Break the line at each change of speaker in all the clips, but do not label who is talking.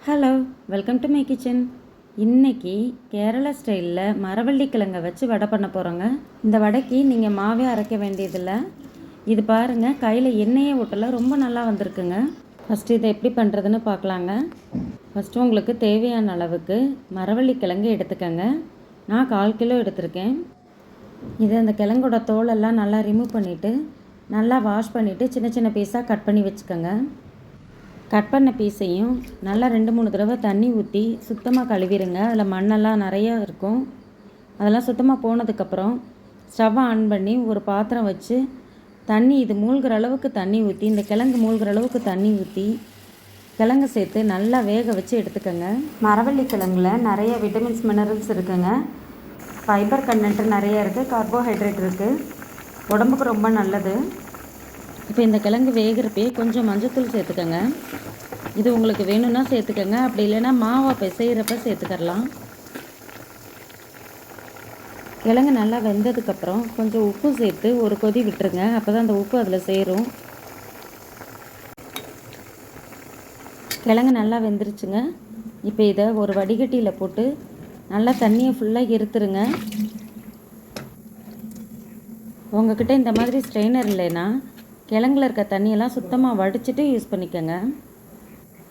Hello, welcome to my kitchen. இன்றைக்கி கேரளா ஸ்டைலில் மரவள்ளி கிழங்கை வச்சு வடை பண்ண போகிறோங்க. இந்த வடைக்கு நீங்கள் மாவே அரைக்க வேண்டியதில்லை. இது பாருங்கள், கையில் எண்ணெயே ஊட்டலை, ரொம்ப நல்லா வந்திருக்குங்க. ஃபஸ்ட்டு இதை எப்படி பண்ணுறதுன்னு பார்க்கலாங்க. ஃபஸ்ட்டு உங்களுக்கு தேவையான அளவுக்கு மரவள்ளி கிழங்கு எடுத்துக்கங்க. நான் 1/4 கிலோ எடுத்திருக்கேன். இது அந்த கிழங்கோட தோலெல்லாம் நல்லா ரிமூவ் பண்ணிவிட்டு நல்லா வாஷ் பண்ணிவிட்டு சின்ன சின்ன பீஸாக கட் பண்ணி வச்சுக்கோங்க. கட் பண்ண பீஸையும் நல்லா 2-3 தடவை தண்ணி ஊற்றி சுத்தமாக கழுவிடுங்க. அதில் மண்ணெல்லாம் நிறையா இருக்கும். அதெல்லாம் சுத்தமாக போனதுக்கப்புறம் ஸ்டவ்வை ஆன் பண்ணி ஒரு பாத்திரம் வச்சு தண்ணி இது மூழ்கிற அளவுக்கு தண்ணி ஊற்றி, இந்த கிழங்கு மூழ்கிற அளவுக்கு தண்ணி ஊற்றி கிழங்கு சேர்த்து நல்லா வேக வச்சு எடுத்துக்கோங்க. மரவள்ளி கிழங்குல நிறைய விட்டமின்ஸ் மினரல்ஸ் இருக்குங்க. ஃபைபர் கண்டென்ட் நிறைய இருக்குது, கார்போஹைட்ரேட் இருக்குது, உடம்புக்கு ரொம்ப நல்லது. இப்போ இந்த கிழங்கு வேகிறப்பே கொஞ்சம் மஞ்சத்தூள் சேர்த்துக்கோங்க. இது உங்களுக்கு வேணும்னா சேர்த்துக்கோங்க, அப்படி இல்லைன்னா மாவை பிசைகிறப்ப சேர்த்துக்கலாம். கிழங்கு நல்லா வெந்ததுக்கப்புறம் கொஞ்சம் உப்பு சேர்த்து ஒரு கொதி விட்டுருங்க. அப்போ தான் அந்த உப்பு அதில் சேரும். கிழங்கு நல்லா வெந்துருச்சுங்க. இப்போ இதை ஒரு வடிகட்டியில் போட்டு நல்லா தண்ணியை ஃபுல்லாக இருத்துருங்க. உங்கள்கிட்ட இந்த மாதிரி ஸ்ட்ரெயினர் இல்லைன்னா கிழங்குல இருக்க தண்ணியெல்லாம் சுத்தமாக வடிச்சிட்டு யூஸ் பண்ணிக்கோங்க.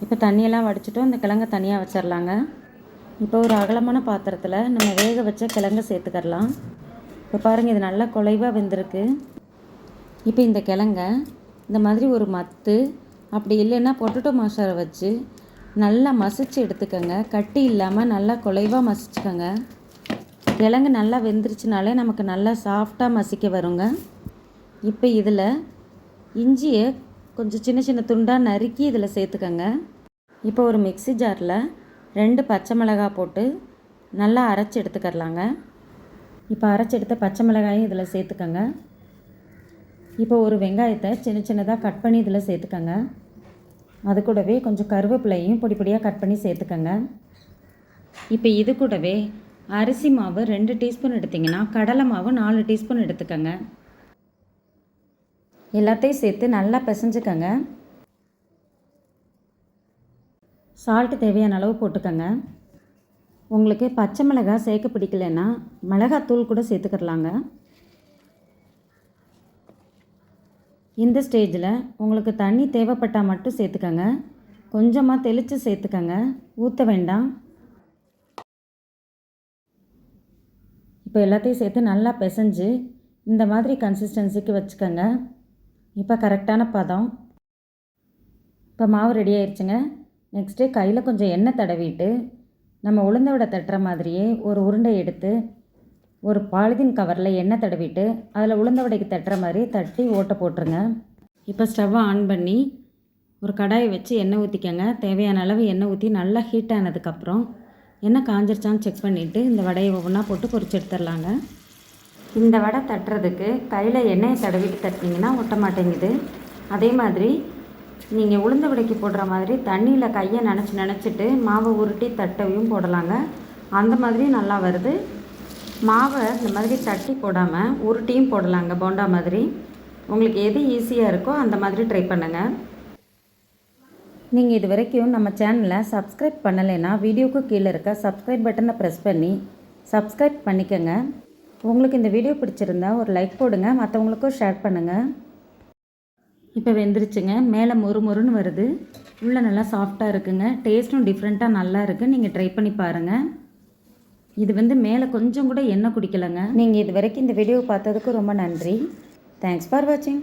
இப்போ தண்ணியெல்லாம் வடிச்சிட்டோம். இந்த கிழங்கை தனியாக வச்சிடலாங்க. இப்போ ஒரு அகலமான பாத்திரத்தில் நம்ம வேக வச்ச கிழங்கை சேர்த்துக்கலாம். இப்போ பாருங்கள், இது நல்லா குலைவாக வெந்திருக்கு. இப்போ இந்த கிழங்கை இந்த மாதிரி ஒரு மத்து, அப்படி இல்லைன்னா பொட்டேட்டோ மசாலா வச்சு நல்லா மசிச்சு எடுத்துக்கோங்க. கட்டி இல்லாமல் நல்லா குலைவாக மசிச்சுக்கோங்க. கிழங்கு நல்லா வெந்துருச்சுனாலே நமக்கு நல்லா சாஃப்டாக மசிக்க வருங்க. இப்போ இதில் இஞ்சியை கொஞ்சம் சின்ன சின்ன துண்டாக நறுக்கி இதில் சேர்த்துக்கோங்க. இப்போ ஒரு மிக்ஸி ஜாரில் 2 பச்சை மிளகாய் போட்டு நல்லா அரைச்சி எடுத்துக்கலாங்க. இப்போ அரைச்சி எடுத்த பச்சை மிளகாயும் இதில் சேர்த்துக்கோங்க. இப்போ ஒரு வெங்காயத்தை சின்ன சின்னதாக கட் பண்ணி இதில் சேர்த்துக்கோங்க. அது கூடவே கொஞ்சம் கருவேப்பிலையும் பொடி பொடியாக கட் பண்ணி சேர்த்துக்கோங்க. இப்போ இது கூடவே அரிசி மாவு 2 டீஸ்பூன் எடுத்திங்கன்னா கடலை மாவு 4 டீஸ்பூன் எடுத்துக்கோங்க. எல்லாத்தையும் சேர்த்து நல்லா பிசைஞ்சுக்கோங்க. சால்ட்டு தேவையான அளவு போட்டுக்கோங்க. உங்களுக்கு பச்சை மிளகாய் சேர்க்க பிடிக்கலைன்னா மிளகாத்தூள் கூட சேர்த்துக்கலாங்க. இந்த ஸ்டேஜில் உங்களுக்கு தண்ணி தேவைப்பட்டால் மட்டும் சேர்த்துக்கோங்க. கொஞ்சமாக தெளித்து சேர்த்துக்கோங்க, ஊற்ற வேண்டாம். இப்போ எல்லாத்தையும் சேர்த்து நல்லா பிசைஞ்சு இந்த மாதிரி கன்சிஸ்டன்சிக்கு வச்சுக்கோங்க. இப்போ கரெக்டான பதம். இப்போ மாவு ரெடி ஆயிடுச்சுங்க. நெக்ஸ்ட்டு கையில் கொஞ்சம் எண்ணெய் தடவிட்டு நம்ம உளுந்த வடை தட்டுற மாதிரியே ஒரு உருண்டை எடுத்து ஒரு பாலிதீன் கவரில் எண்ணெய் தடவிட்டு அதில் உளுந்த வடைக்கு தட்டுற மாதிரி தட்டி ஓட்டை போட்டுருங்க. இப்போ ஸ்டவ்வை ஆன் பண்ணி ஒரு கடாயை வச்சு எண்ணெய் ஊற்றிக்கங்க. தேவையான அளவு எண்ணெய் ஊற்றி நல்லா ஹீட் ஆனதுக்கப்புறம் எண்ணெய் காஞ்சிருச்சான்னு செக் பண்ணிவிட்டு இந்த வடையை ஒவ்வொன்றா போட்டு பொரிச்சு எடுத்துடலாங்க. இந்த வடை தட்டுறதுக்கு கையில் எண்ணெயை தடவிட்டு தட்டினீங்கன்னா ஒட்ட மாட்டேங்குது. அதே மாதிரி நீங்கள் உளுந்த வடைக்கு போடுற மாதிரி தண்ணியில் கையை நனைச்சிட்டு மாவை உருட்டி தட்டவையும் போடலாங்க. அந்த மாதிரி நல்லா வருது. மாவை இந்த மாதிரி தட்டி போடாமல் உருட்டியும் போடலாங்க, போண்டா மாதிரி. உங்களுக்கு எது ஈஸியாக இருக்கோ அந்த மாதிரி ட்ரை பண்ணுங்கள். நீங்கள் இது வரைக்கும் நம்ம சேனலை சப்ஸ்கிரைப் பண்ணலைன்னா வீடியோவுக்கு கீழே இருக்க சப்ஸ்கிரைப் பட்டனை ப்ரெஸ் பண்ணி சப்ஸ்கிரைப் பண்ணிக்கோங்க. உங்களுக்கு இந்த வீடியோ பிடிச்சிருந்தா ஒரு லைக் போடுங்க, மற்றவங்களுக்கும் ஷேர் பண்ணுங்கள். இப்போ வெந்துருச்சுங்க. மேலே மொறுன்னு வருது, உள்ளே நல்லா சாஃப்டாக இருக்குங்க. டேஸ்ட்டும் டிஃப்ரெண்ட்டாக நல்லா இருக்குது. நீங்கள் ட்ரை பண்ணி பாருங்கள். இது மேலே கொஞ்சம் கூட எண்ணெய் குடிக்கலைங்க. நீங்கள் இது வரைக்கும் இந்த வீடியோ பார்த்ததுக்கு ரொம்ப நன்றி. தேங்க்ஸ் ஃபார் வாட்சிங்.